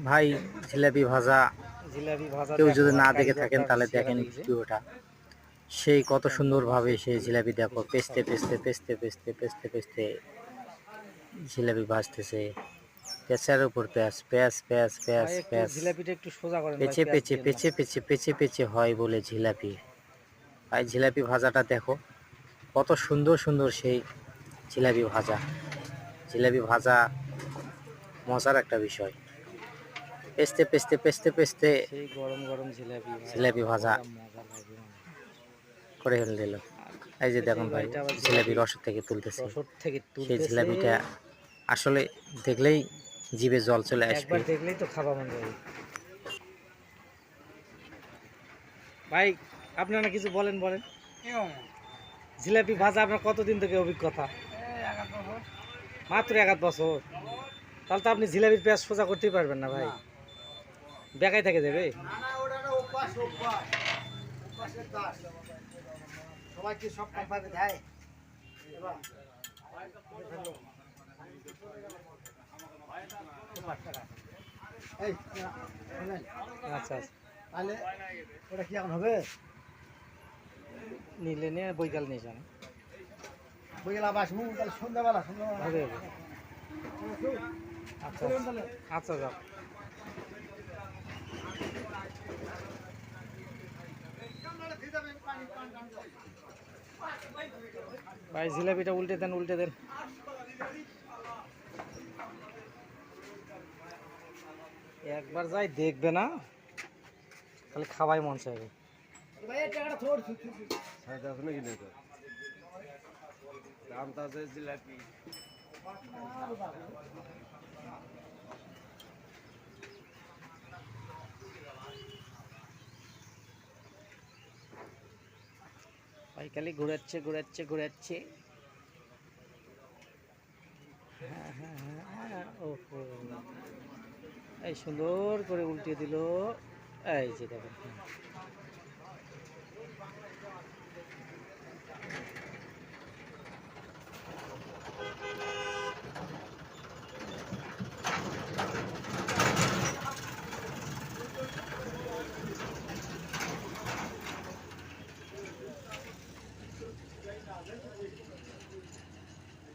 ভাই জিলাপি ভাজা জিলাপি ভাজা কেউ দেখো যদি আর না দেখে থাকেন কারিগরটার তাহলে চেহারা দেখেন দেখছে। ভিডিওটা। সেই কত একদম সুন্দরভাবে মাসের সেই জিলাপি দেখো বেশি পেস্তে খাবে। পেস্তে পেস্তে পেস্তে পেস্তে পেস্তে জিলাপি ভাজতেছে। পেঁচার উপর পেঁয়াজ পেঁয়াজ পেঁয়াজ পেঁয়াজ ভাই একটু পেঁয়াজ জিলাপিটা একটু সোজা করেন ভাই, পেঁচে পেঁয়াজ পেঁচে দিয়েন না। পেঁচে পেঁচে পেঁচে পেঁচে হয় বলে জিলাপি। ভাই জিলাপি ভাজাটা দেখো কত সুন্দর সুন্দর সেই জিলাপি ভাজা। জিলাপি ভাজা মজার একটা বিষয়। পেস্তে পেস্তে পেস্তে পেস্তে সেই গরম গরম জিলাপি ভাই, জিলাপি ভাজা যা মজা লাগে মানে। করে ফেলে দিল। আর এই যে ওই দেখুন ভাই ভাইটা আবার জিলাপি জিলাপি রসদ থেকে তুলতেছে। রসদ থেকে সেই তুলতেছে। জিলাপিটা আসলে দেখলেই জিভে জল চলে আসবে। একবার দেখলেই তো খাবা মন যাবে। ভাই আপনারা কিছু বলেন বলেন। জিলাপি ভাজা আপনার কতদিন থেকে অভিজ্ঞতা? মাত্র 1 বছর। তাহলে তো আপনি জিলাপির পেঁয়াজ সোজা করতেই পারবেন না ভাই, বেকাই থেকে যাবে। সবাই কি সব কোম্পানি দেয়? এই শুনেন, আচ্ছা আচ্ছা, তাহলে ওটা কি এখন হবে? নিলে নিয়ে বৈকাল নিয়ে যান। বিকেল আবার আসবো, তাহলে সন্ধ্যাবেলা সন্ধ্যাবেলা হবে হবে। আচ্ছা চলুন আচ্ছা তাহলে। আচ্ছা যাও। ভাই জিলাপিটা উল্টে দেন উল্টে দেন। একবার যাই দেখবে না, তাহলে খাওয়াই মন চাইবে। ভাই এই টাকাটা থোড় জিলাপি ভাই খালি ঘুরাচ্ছে ঘুরাচ্ছে ঘুরাচ্ছে। হ্যাঁ হ্যাঁ হ্যাঁ হ্যাঁ, ওহো, এই সুন্দর করে উল্টে দিল। এই যে দেখেন, হ্যাঁ।